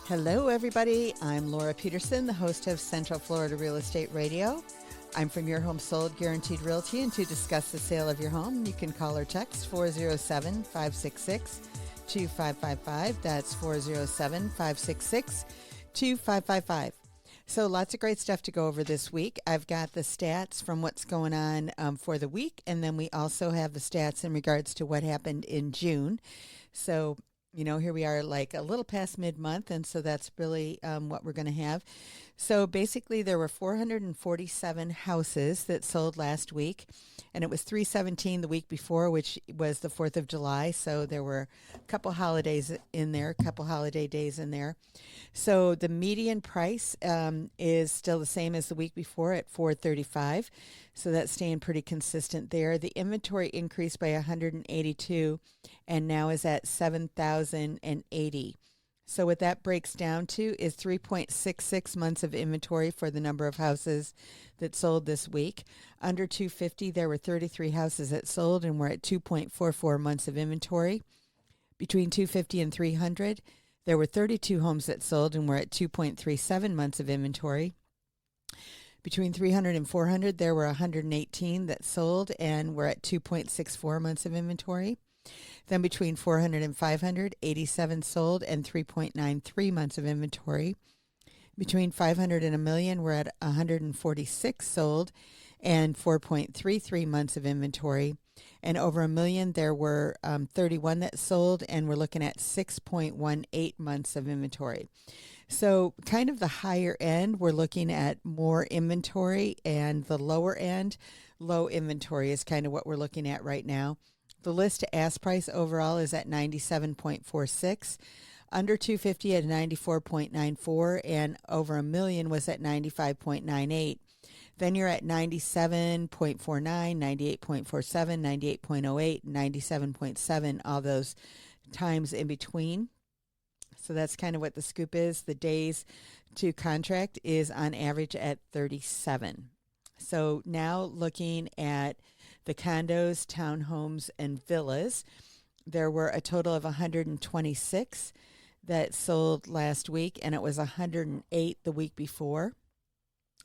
Hello, everybody. I'm Laura Peterson, the host of Central Florida Real Estate Radio. I'm from Your Home Sold Guaranteed Realty, and to discuss the sale of your home, you can call or text 407-566-2555. That's 407-566-2555. So lots of great stuff to go over this week. I've got the stats from what's going on for the week, and then we also have the stats in regards to what happened in June. So here we are like a little past mid-month, and so that's really what we're going to have. So basically, there were 447 houses that sold last week, and it was 317 the week before, which was the 4th of July. So there were a couple holidays in there, a couple holiday days in there. So the median price is still the same as the week before at $435. So that's staying pretty consistent there. The inventory increased by 182 and now is at 7,080. So what that breaks down to is 3.66 months of inventory for the number of houses that sold this week. Under 250, there were 33 houses that sold, and we're at 2.44 months of inventory. Between 250 and 300, there were 32 homes that sold, and we're at 2.37 months of inventory. Between 300 and 400, there were 118 that sold, and we're at 2.64 months of inventory. Then between 400 and 500, 87 sold and 3.93 months of inventory. Between 500 and a million, we're at 146 sold and 4.33 months of inventory. And over a million, there were 31 that sold, and we're looking at 6.18 months of inventory. So kind of the higher end, we're looking at more inventory, and the lower end, low inventory is kind of what we're looking at right now. The list to ask price overall is at 97.46, under 250 at 94.94, and over a million was at 95.98. Then you're at 97.49, 98.47, 98.08, 97.7, all those times in between. So that's kind of what the scoop is. The days to contract is on average at 37. So now looking at the condos, townhomes, and villas, there were a total of 126 that sold last week, and it was 108 the week before.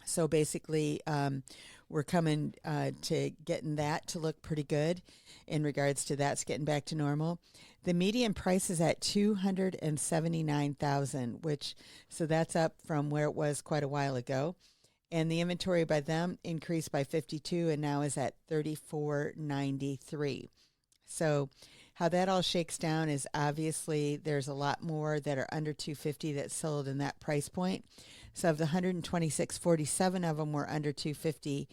So basically, we're coming to getting that to look pretty good in regards to that's getting back to normal. The median price is at $279,000, so that's up from where it was quite a while ago. And the inventory by them increased by 52 and now is at 3493. So how that all shakes down is obviously there's a lot more that are under 250 that sold in that price point. So of the 126, 47 of them were under 250.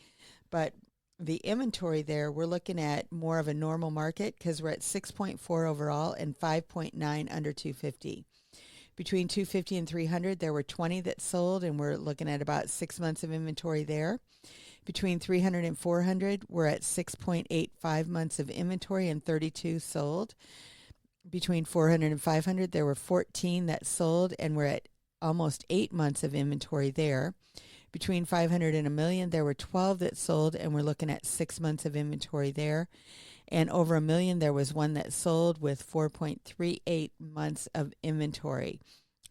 But the inventory there, we're looking at more of a normal market because we're at 6.4 overall and 5.9 under 250. Between 250 and 300, there were 20 that sold, and we're looking at about 6 months of inventory there. Between 300 and 400, we're at 6.85 months of inventory and 32 sold. Between 400 and 500, there were 14 that sold, and we're at almost 8 months of inventory there. Between 500 and a million, there were 12 that sold, and we're looking at 6 months of inventory there. And over a million, there was one that sold with 4.38 months of inventory.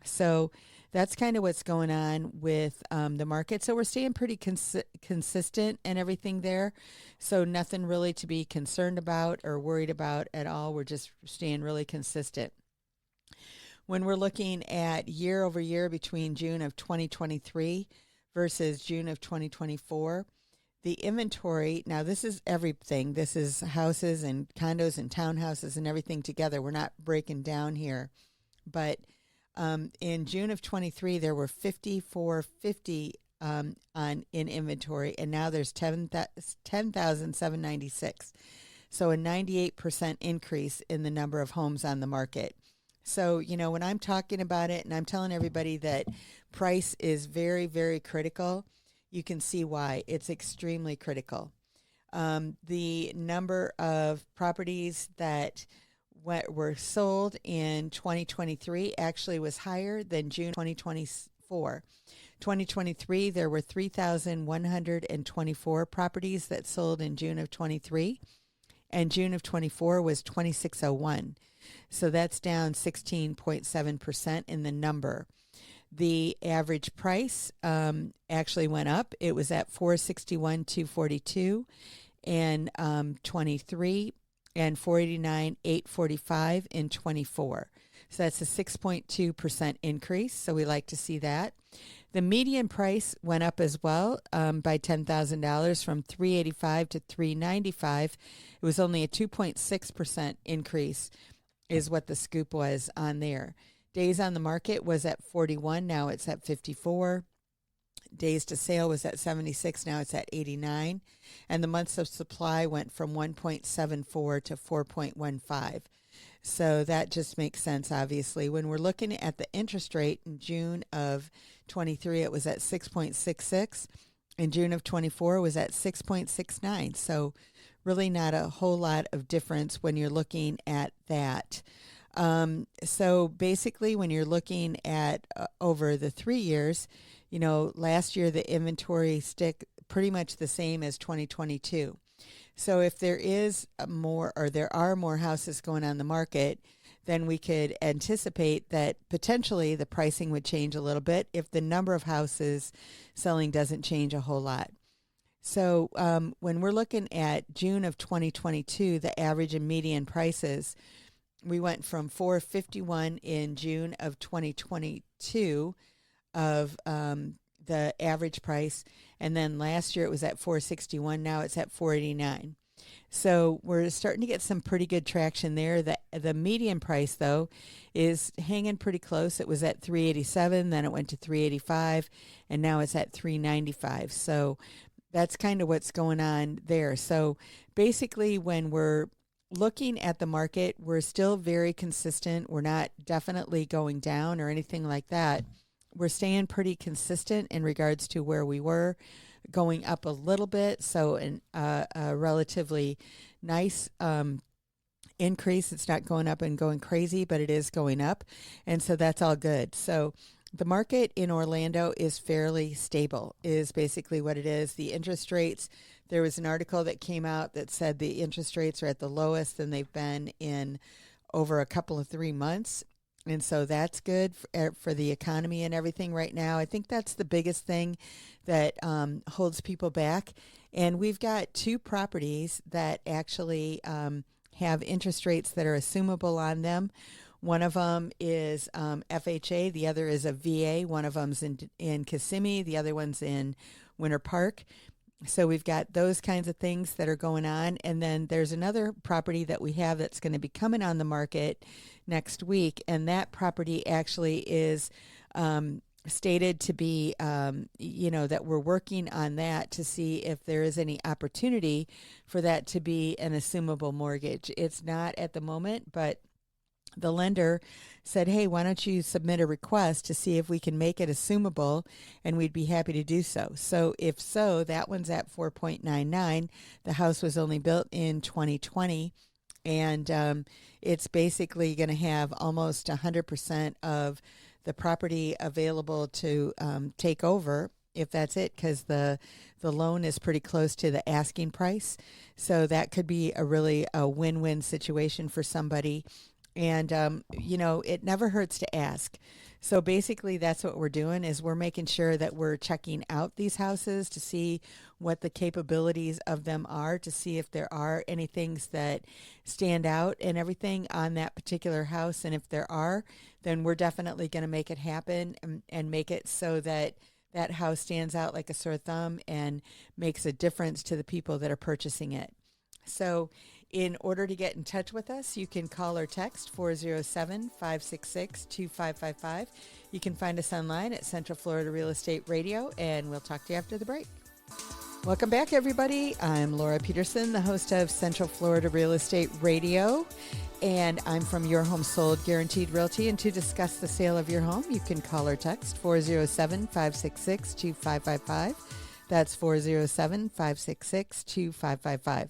So that's kind of what's going on with the market. So we're staying pretty consistent and everything there. So nothing really to be concerned about or worried about at all. We're just staying really consistent. When we're looking at year over year between June of 2023 versus June of 2024, the inventory, now this is everything. This is houses and condos and townhouses and everything together. We're not breaking down here. But in June of 23, there were 5,450 in inventory, and now there's 10,796. So a 98% increase in the number of homes on the market. So, when I'm talking about it and I'm telling everybody that price is very, very critical, you can see why. It's extremely critical. The number of properties that were sold in 2023 actually was higher than June 2024. 2023, there were 3,124 properties that sold in June of 23, and June of 24 was 2,601. So that's down 16.7% in the number. The average price actually went up. It was at 461,242 in 23 and 489,845 in 24. So that's a 6.2% increase. So we like to see that. The median price went up as well by $10,000 from 385 to 395. It was only a 2.6% increase is what the scoop was on there. Days on the market was at 41. Now it's at 54. Days to sale was at 76. Now it's at 89. And the months of supply went from 1.74 to 4.15. So that just makes sense, obviously. When we're looking at the interest rate in June of 23, it was at 6.66. In June of 24, it was at 6.69. So really not a whole lot of difference when you're looking at that. So basically, when you're looking at over the 3 years, last year the inventory stick pretty much the same as 2022. So if there is more, or there are more houses going on the market, then we could anticipate that potentially the pricing would change a little bit if the number of houses selling doesn't change a whole lot. So when we're looking at June of 2022, the average and median prices, we went from 451 in June of 2022 of the average price, and then last year it was at 461. Now it's at 489. So we're starting to get some pretty good traction there. The median price, though, is hanging pretty close. It was at 387, then it went to 385, and now it's at 395. So that's kind of what's going on there. So basically, when we're looking at the market, we're still very consistent. We're not definitely going down or anything like that. We're staying pretty consistent in regards to where we were, going up a little bit. So a relatively nice increase. It's not going up and going crazy, but it is going up. And so that's all good. So the market in Orlando is fairly stable, is basically what it is. The interest rates, there was an article that came out that said the interest rates are at the lowest than they've been in over a couple of 3 months. And so that's good for the economy and everything right now. I think that's the biggest thing that holds people back. And we've got 2 properties that actually have interest rates that are assumable on them. One of them is FHA. The other is a VA. One of them's in Kissimmee. The other one's in Winter Park. So we've got those kinds of things that are going on. And then there's another property that we have that's going to be coming on the market next week. And that property actually is stated to be, that we're working on that to see if there is any opportunity for that to be an assumable mortgage. It's not at the moment, but the lender said, hey, why don't you submit a request to see if we can make it assumable, and we'd be happy to do so. So if so, that one's at 4.99. The house was only built in 2020, and it's basically going to have almost 100% of the property available to take over, if that's it, because the loan is pretty close to the asking price. So that could be a win-win situation for somebody. And, it never hurts to ask. So basically that's what we're doing, is we're making sure that we're checking out these houses to see what the capabilities of them are, to see if there are any things that stand out and everything on that particular house. And if there are, then we're definitely going to make it happen and make it so that that house stands out like a sore thumb and makes a difference to the people that are purchasing it. So in order to get in touch with us, you can call or text 407-566-2555. You can find us online at Central Florida Real Estate Radio, and we'll talk to you after the break. Welcome back, everybody. I'm Laura Peterson, the host of Central Florida Real Estate Radio, and I'm from Your Home Sold Guaranteed Realty. And to discuss the sale of your home, you can call or text 407-566-2555. That's 407-566-2555.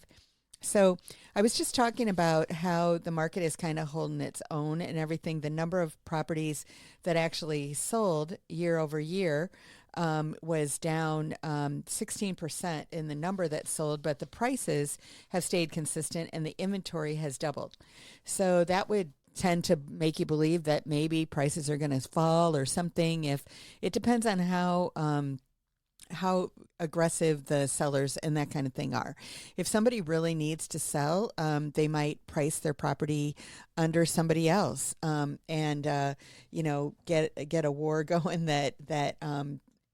So I was just talking about how the market is kind of holding its own and everything. The number of properties that actually sold year over year was down 16% in the number that sold, but the prices have stayed consistent and the inventory has doubled. So that would tend to make you believe that maybe prices are going to fall or something. If it depends on how aggressive the sellers and that kind of thing are. If somebody really needs to sell, they might price their property under somebody else, and get a war going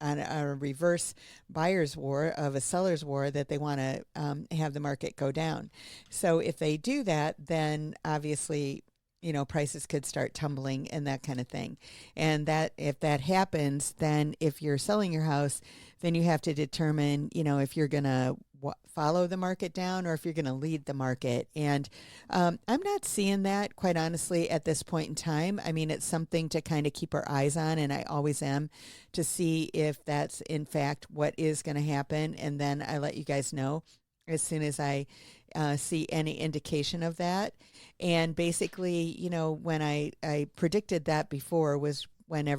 on a reverse buyer's war of a seller's war that they want to have the market go down. So if they do that, then obviously prices could start tumbling and that kind of thing. And that if that happens, then if you're selling your house, then you have to determine, if you're going to follow the market down or if you're going to lead the market. And I'm not seeing that, quite honestly, at this point in time. I mean, it's something to kind of keep our eyes on, and I always am, to see if that's in fact what is going to happen. And then I let you guys know as soon as I see any indication of that. And basically, when I predicted that before was when it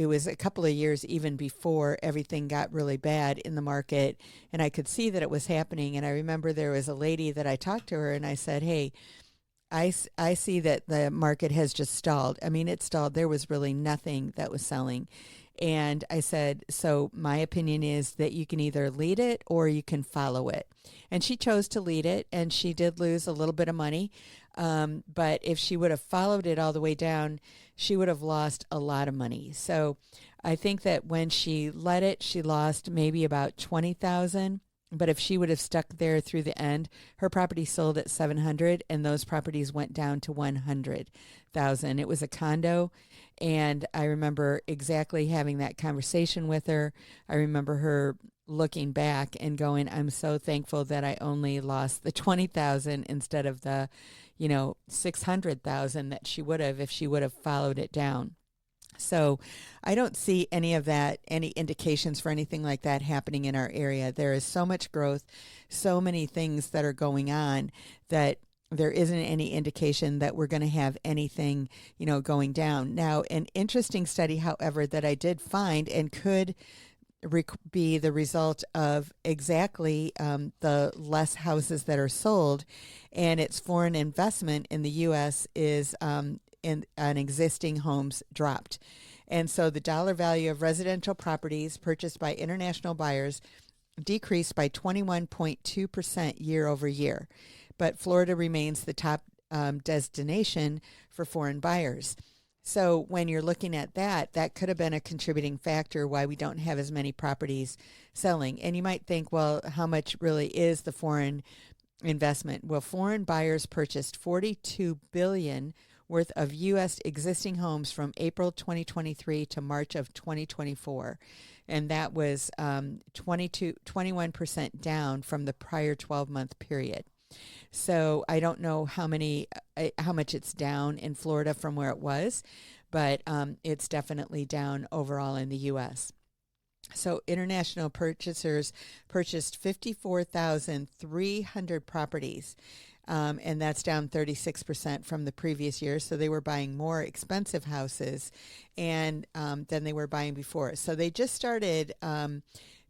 was a couple of years even before everything got really bad in the market, and I could see that it was happening. And I remember there was a lady that I talked to her and I said, hey, I see that the market has just stalled. I mean, it stalled. There was really nothing that was selling. And I said, so my opinion is that you can either lead it or you can follow it. And she chose to lead it, and she did lose a little bit of money. But if she would have followed it all the way down, she would have lost a lot of money. So I think that when she led it, she lost maybe about $20,000. But if she would have stuck there through the end, her property sold at 700, and those properties went down to 100,000. It was a condo, and I remember exactly having that conversation with her. I remember her looking back and going, I'm so thankful that I only lost the 20,000 instead of the, 600,000 that she would have if she would have followed it down. So I don't see any of that, any indications for anything like that happening in our area. There is so much growth, so many things that are going on that there isn't any indication that we're going to have anything, going down. Now, an interesting study, however, that I did find and could be the result of exactly the less houses that are sold, and its foreign investment in the U.S. is on existing homes dropped. And so the dollar value of residential properties purchased by international buyers decreased by 21.2% year over year. But Florida remains the top destination for foreign buyers. So when you're looking at that, that could have been a contributing factor why we don't have as many properties selling. And you might think, well, how much really is the foreign investment? Well, foreign buyers purchased $42 billion worth of U.S. existing homes from April 2023 to March of 2024. And that was 21% down from the prior 12-month period. So I don't know how much it's down in Florida from where it was, but it's definitely down overall in the U.S. So international purchasers purchased 54,300 properties, and that's down 36% from the previous year. So they were buying more expensive houses than they were buying before. So they just started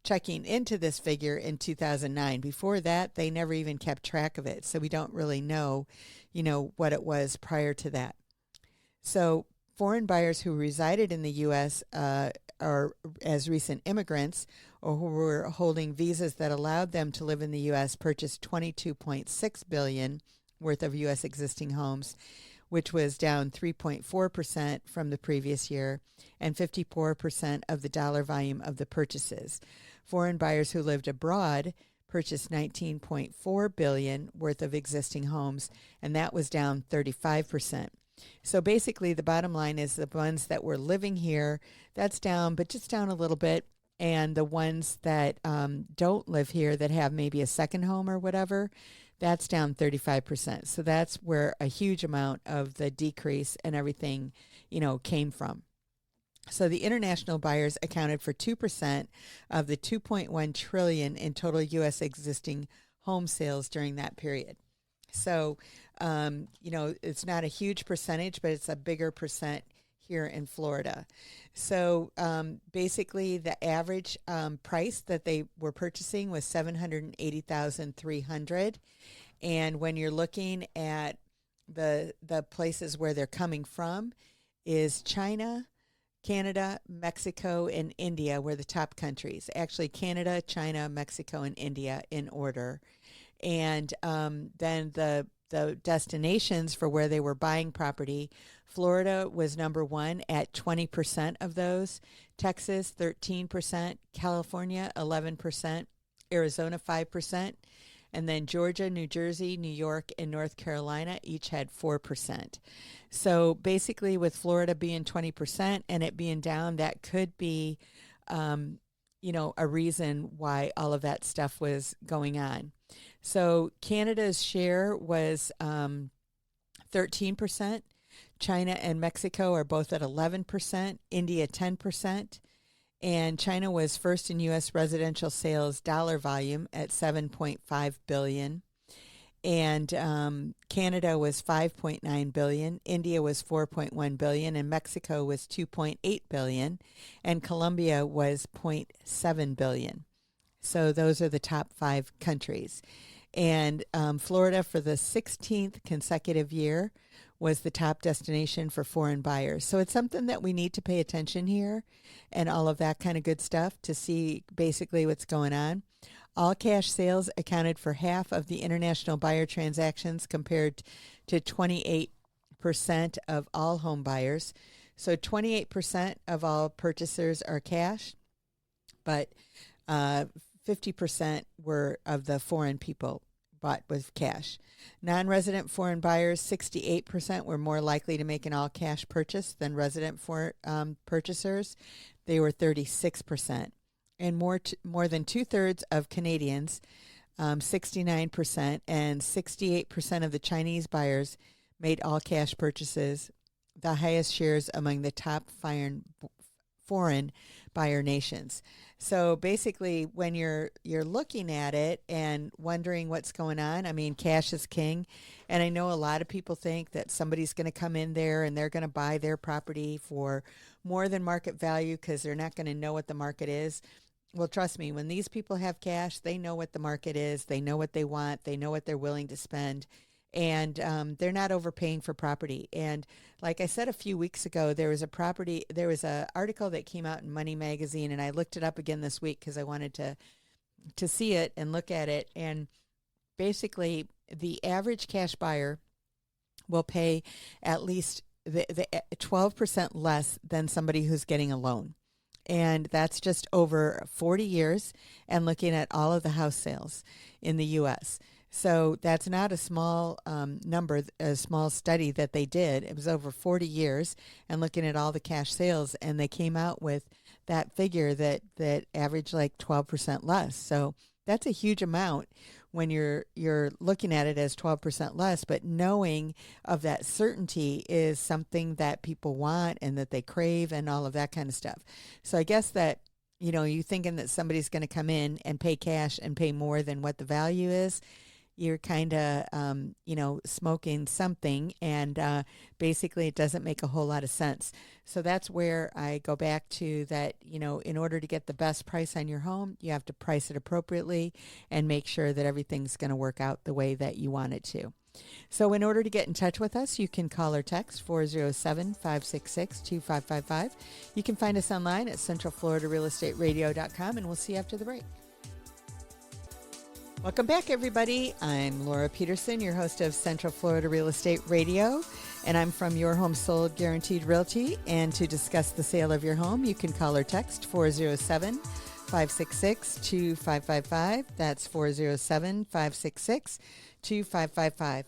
checking into this figure in 2009. Before that, they never even kept track of it. So we don't really know, what it was prior to that. So foreign buyers who resided in the U.S. Or as recent immigrants or who were holding visas that allowed them to live in the U.S. purchased $22.6 billion worth of U.S. existing homes, which was down 3.4% from the previous year and 54% of the dollar volume of the purchases. Foreign buyers who lived abroad purchased $19.4 billion worth of existing homes, and that was down 35%. So basically, the bottom line is the ones that were living here, that's down, but just down a little bit. And the ones that don't live here, that have maybe a second home or whatever, that's down 35%. So that's where a huge amount of the decrease and everything, came from. So the international buyers accounted for 2% of the $2.1 trillion in total U.S. existing home sales during that period. So, it's not a huge percentage, but it's a bigger percent here in Florida. So basically, the average price that they were purchasing was $780,300. And when you're looking at the places where they're coming from is China, Canada, Mexico, and India were the top countries. Actually, Canada, China, Mexico, and India in order. And then the destinations for where they were buying property, Florida was number one at 20% of those, Texas 13%, California 11%, Arizona 5%, and then Georgia, New Jersey, New York, and North Carolina each had 4%. So basically, with Florida being 20% and it being down, that could be, a reason why all of that stuff was going on. So Canada's share was 13%. China and Mexico are both at 11%, India 10%, and China was first in U.S. residential sales dollar volume at 7.5 billion, and Canada was 5.9 billion, India was 4.1 billion, and Mexico was 2.8 billion, and Colombia was 0.7 billion. So those are the top 5 countries. And Florida, for the 16th consecutive year, was the top destination for foreign buyers. So it's something that we need to pay attention here and all of that kind of good stuff to see basically what's going on. All cash sales accounted for half of the international buyer transactions compared to 28% of all home buyers. So 28% of all purchasers are cash, but 50% were of the foreign people bought with cash. Non-resident foreign buyers, 68% were more likely to make an all-cash purchase than resident purchasers. They were 36%. And more than two-thirds of Canadians, 69%, and 68% of the Chinese buyers made all-cash purchases, the highest shares among the top foreign buyer nations. So basically, when you're looking at it and wondering what's going on, I mean, cash is king. And I know a lot of people think that somebody's going to come in there and they're going to buy their property for more than market value because they're not going to know what the market is. Well, trust me, when these people have cash, they know what the market is. They know what they want. They know what they're willing to spend. And they're not overpaying for property. And like I said a few weeks ago, there was an article that came out in Money Magazine, and I looked it up again this week because I wanted to see it and look at it. And basically, the average cash buyer will pay at least the 12% less than somebody who's getting a loan. And that's just over 40 years and looking at all of the house sales in the U.S. So that's not a small number, a small study that they did. It was over 40 years and looking at all the cash sales, and they came out with that figure that averaged like 12% less. So that's a huge amount when you're looking at it as 12% less, but knowing of that certainty is something that people want and that they crave and all of that kind of stuff. So I guess that, you thinking that somebody's going to come in and pay cash and pay more than what the value is, you're kind of, smoking something, and basically it doesn't make a whole lot of sense. So that's where I go back to that, in order to get the best price on your home, you have to price it appropriately and make sure that everything's going to work out the way that you want it to. So in order to get in touch with us, you can call or text 407-566-2555. You can find us online at centralfloridarealestateradio.com, and we'll see you after the break. Welcome back, everybody. I'm Laura Peterson, your host of Central Florida Real Estate Radio, and I'm from Your Home Sold Guaranteed Realty. And to discuss the sale of your home, you can call or text 407-566-2555. That's 407-566-2555.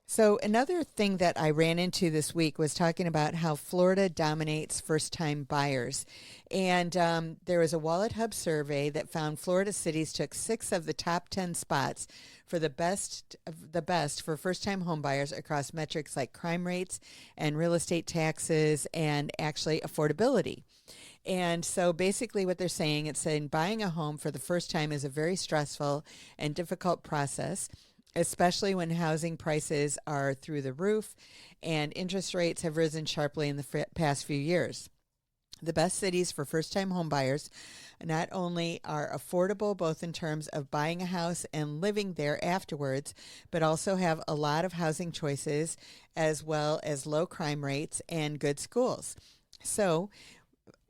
So another thing that I ran into this week was talking about how Florida dominates first-time buyers. And there was a Wallet Hub survey that found Florida cities took 6 of the top 10 spots for the best for first-time home buyers across metrics like crime rates and real estate taxes and actually affordability. And so basically what they're saying, it's saying buying a home for the first time is a very stressful and difficult process, especially when housing prices are through the roof and interest rates have risen sharply in the past few years. The best cities for first-time home buyers not only are affordable both in terms of buying a house and living there afterwards, but also have a lot of housing choices as well as low crime rates and good schools. So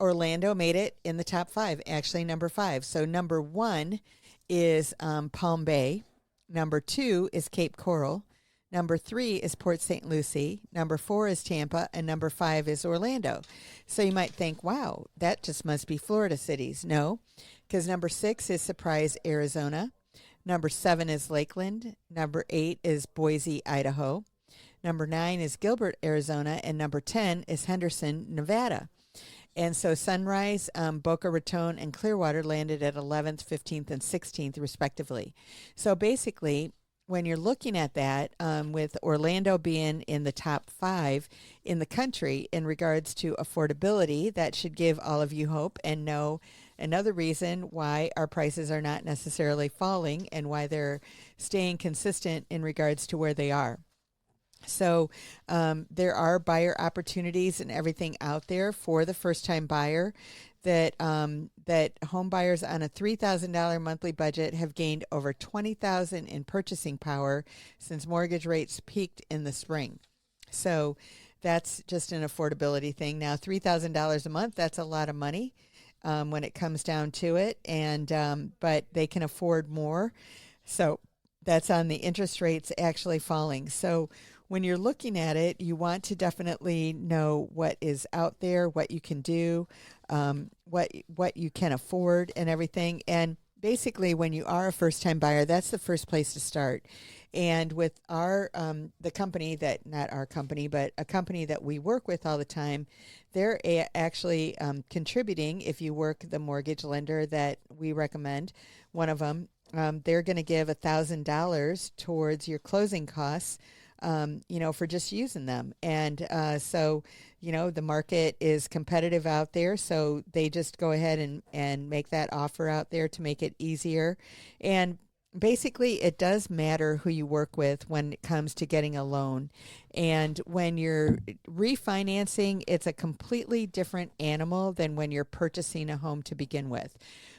Orlando made it in the top five, actually number five. So number one is Palm Bay. Number two is Cape Coral. Number three is Port St. Lucie. Number four is Tampa. And number five is Orlando. So you might think, wow, that just must be Florida cities. No, because number six is Surprise, Arizona. Number seven is Lakeland. Number eight is Boise, Idaho. Number nine is Gilbert, Arizona. And number 10 is Henderson, Nevada. And so Sunrise, Boca Raton, and Clearwater landed at 11th, 15th, and 16th, respectively. So basically, when you're looking at that, with Orlando being in the top five in the country in regards to affordability, that should give all of you hope and know another reason why our prices are not necessarily falling and why they're staying consistent in regards to where they are. So there are buyer opportunities and everything out there for the first-time buyer that that home buyers on a $3,000 monthly budget have gained over $20,000 in purchasing power since mortgage rates peaked in the spring. So that's just an affordability thing. Now, $3,000 a month, that's a lot of money when it comes down to it, and but they can afford more. So that's on the interest rates actually falling. So when you're looking at it, you want to definitely know what is out there, what you can do, what you can afford and everything. And basically, when you are a first-time buyer, that's the first place to start. And with our the company that, not our company, but a company that we work with all the time, they're actually contributing. If you work the mortgage lender that we recommend, one of them, they're going to give $1,000 towards your closing costs, for just using them. And so, the market is competitive out there. So they just go ahead and make that offer out there to make it easier. And basically, it does matter who you work with when it comes to getting a loan. And when you're refinancing, it's a completely different animal than when you're purchasing a home to begin with.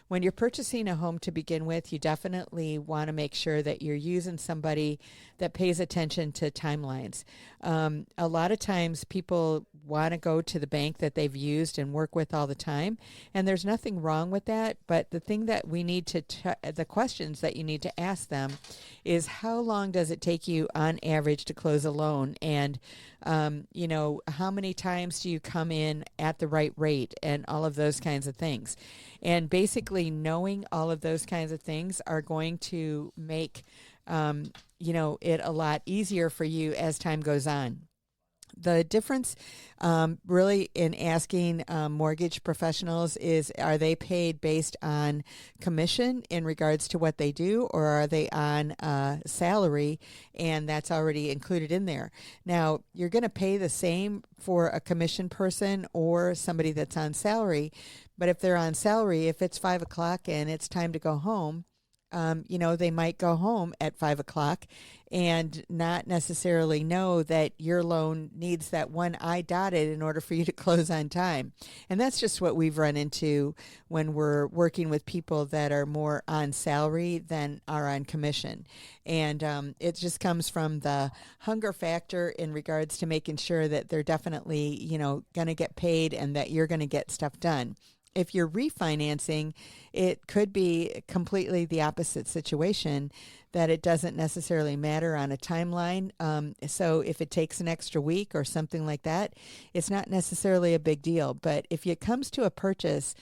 When you're purchasing a home to begin with, you definitely want to make sure that you're using somebody that pays attention to timelines. A lot of times people want to go to the bank that they've used and work with all the time, and there's nothing wrong with that. But the thing that we need to, the questions that you need to ask them is, how long does it take you on average to close a loan? And, how many times do you come in at the right rate, and all of those kinds of things. And basically knowing all of those kinds of things are going to make, it a lot easier for you as time goes on. The difference really in asking mortgage professionals is, are they paid based on commission in regards to what they do, or are they on salary, and that's already included in there? Now, you're going to pay the same for a commission person or somebody that's on salary, but if they're on salary, if it's 5 o'clock and it's time to go home, they might go home at 5 o'clock and not necessarily know that your loan needs that one I dotted in order for you to close on time. And that's just what we've run into when we're working with people that are more on salary than are on commission. And it just comes from the hunger factor in regards to making sure that they're definitely, going to get paid and that you're going to get stuff done. If you're refinancing, it could be completely the opposite situation, that it doesn't necessarily matter on a timeline. So if it takes an extra week or something like that, it's not necessarily a big deal. But if it comes to a purchase,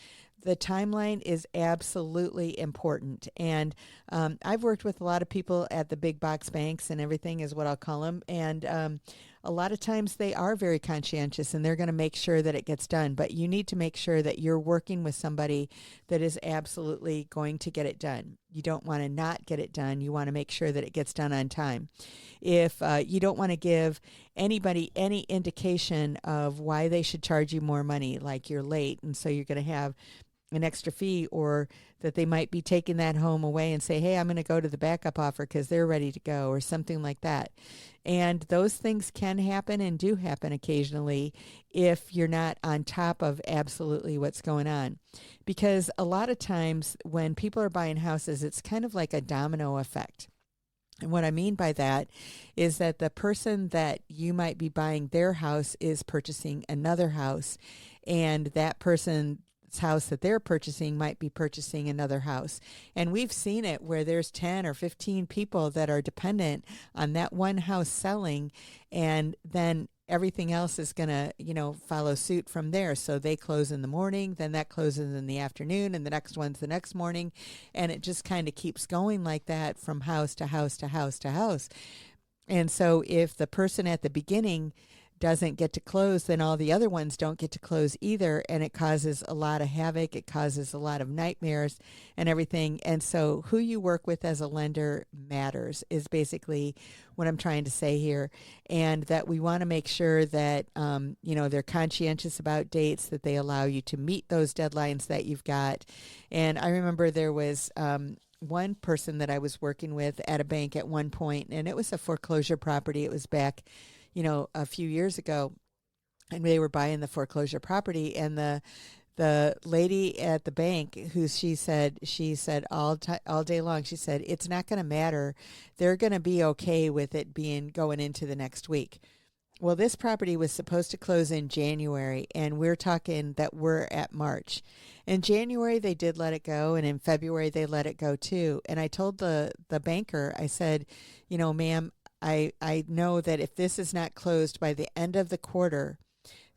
the timeline is absolutely important. And I've worked with a lot of people at the big box banks and everything is what I'll call them. And a lot of times they are very conscientious and they're going to make sure that it gets done. But you need to make sure that you're working with somebody that is absolutely going to get it done. You don't want to not get it done. You want to make sure that it gets done on time. If you don't want to give anybody any indication of why they should charge you more money, like you're late, and so you're going to have an extra fee, or that they might be taking that home away and say, hey, I'm going to go to the backup offer because they're ready to go, or something like that. And those things can happen and do happen occasionally if you're not on top of absolutely what's going on. Because a lot of times when people are buying houses, it's kind of like a domino effect. And what I mean by that is that the person that you might be buying their house is purchasing another house, and that person's house that they're purchasing might be purchasing another house. And we've seen it where there's 10 or 15 people that are dependent on that one house selling, and then everything else is going to, follow suit from there. So they close in the morning, then that closes in the afternoon, and the next one's the next morning. And it just kind of keeps going like that from house to house to house to house. And so if the person at the beginning doesn't get to close, then all the other ones don't get to close either. And it causes a lot of havoc. It causes a lot of nightmares and everything. And so who you work with as a lender matters, is basically what I'm trying to say here. And that we want to make sure that, they're conscientious about dates, that they allow you to meet those deadlines that you've got. And I remember there was, one person that I was working with at a bank at one point, and it was a foreclosure property. It was back a few years ago, and they were buying the foreclosure property, and the lady at the bank, who she said all day long, she said, it's not going to matter. They're going to be okay with it going into the next week. Well, this property was supposed to close in January, and we're talking that we're at March. In January, they did let it go, and in February, they let it go too. And I told the banker, I said, ma'am, I know that if this is not closed by the end of the quarter,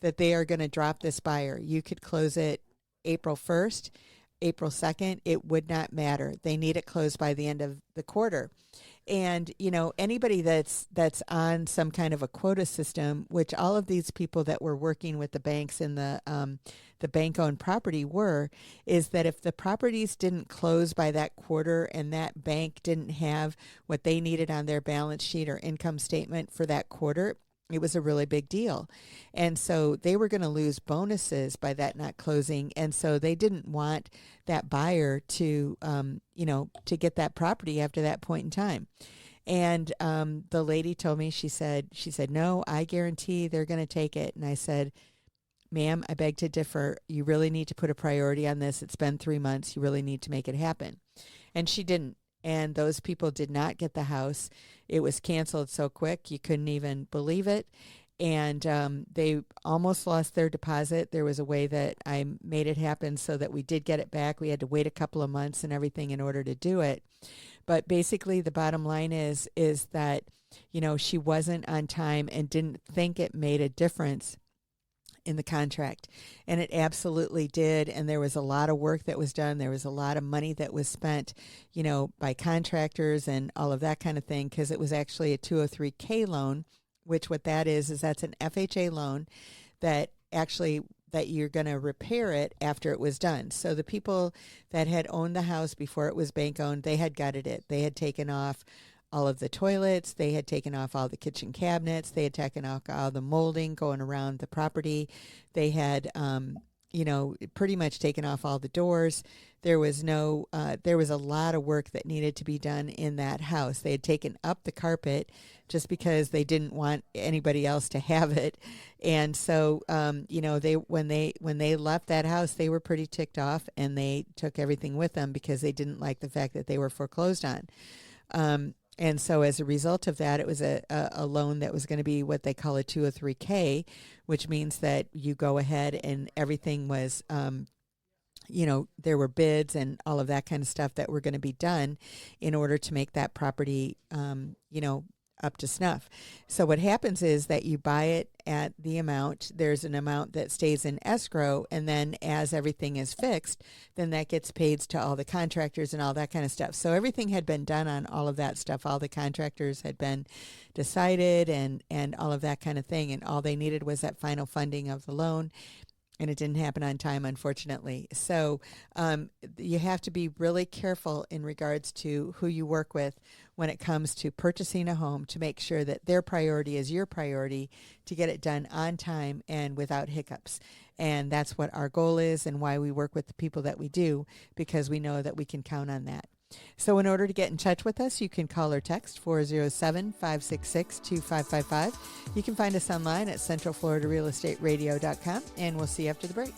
that they are going to drop this buyer. You could close it April 1st, April 2nd. It would not matter. They need it closed by the end of the quarter. And, anybody that's on some kind of a quota system, which all of these people that were working with the banks in the bank-owned property is that if the properties didn't close by that quarter and that bank didn't have what they needed on their balance sheet or income statement for that quarter, it was a really big deal. And so they were going to lose bonuses by that not closing. And so they didn't want that buyer to, to get that property after that point in time. And the lady told me, she said, no, I guarantee they're going to take it. And I said, ma'am, I beg to differ. You really need to put a priority on this. It's been 3 months. You really need to make it happen. And she didn't. And those people did not get the house. It was canceled so quick, you couldn't even believe it. And they almost lost their deposit. There was a way that I made it happen so that we did get it back. We had to wait a couple of months and everything in order to do it. But basically the bottom line is that, she wasn't on time and didn't think it made a difference in the contract. And it absolutely did. And there was a lot of work that was done. There was a lot of money that was spent, by contractors and all of that kind of thing, because it was actually a 203K loan, which what that is that's an FHA loan that you're going to repair it after it was done. So the people that had owned the house before it was bank owned, they had gutted it. They had taken off all of the toilets. They had taken off all the kitchen cabinets. They had taken off all the molding going around the property. They had, pretty much taken off all the doors. There was a lot of work that needed to be done in that house. They had taken up the carpet just because they didn't want anybody else to have it. And so, when they left that house, they were pretty ticked off, and they took everything with them because they didn't like the fact that they were foreclosed on. And so as a result of that, it was a loan that was going to be what they call a 203K, which means that you go ahead and everything was, there were bids and all of that kind of stuff that were going to be done in order to make that property, up to snuff. So what happens is that you buy it at the amount. There's an amount that stays in escrow, and then as everything is fixed, then that gets paid to all the contractors and all that kind of stuff. So everything had been done on all of that stuff. All the contractors had been decided and all of that kind of thing, and all they needed was that final funding of the loan. and it didn't happen on time, unfortunately. So you have to be really careful in regards to who you work with when it comes to purchasing a home, to make sure that their priority is your priority, to get it done on time and without hiccups. And that's what our goal is, and why we work with the people that we do, because we know that we can count on that. So in order to get in touch with us, you can call or text 407-566-2555. You can find us online at centralfloridarealestateradio.com, and we'll see you after the break.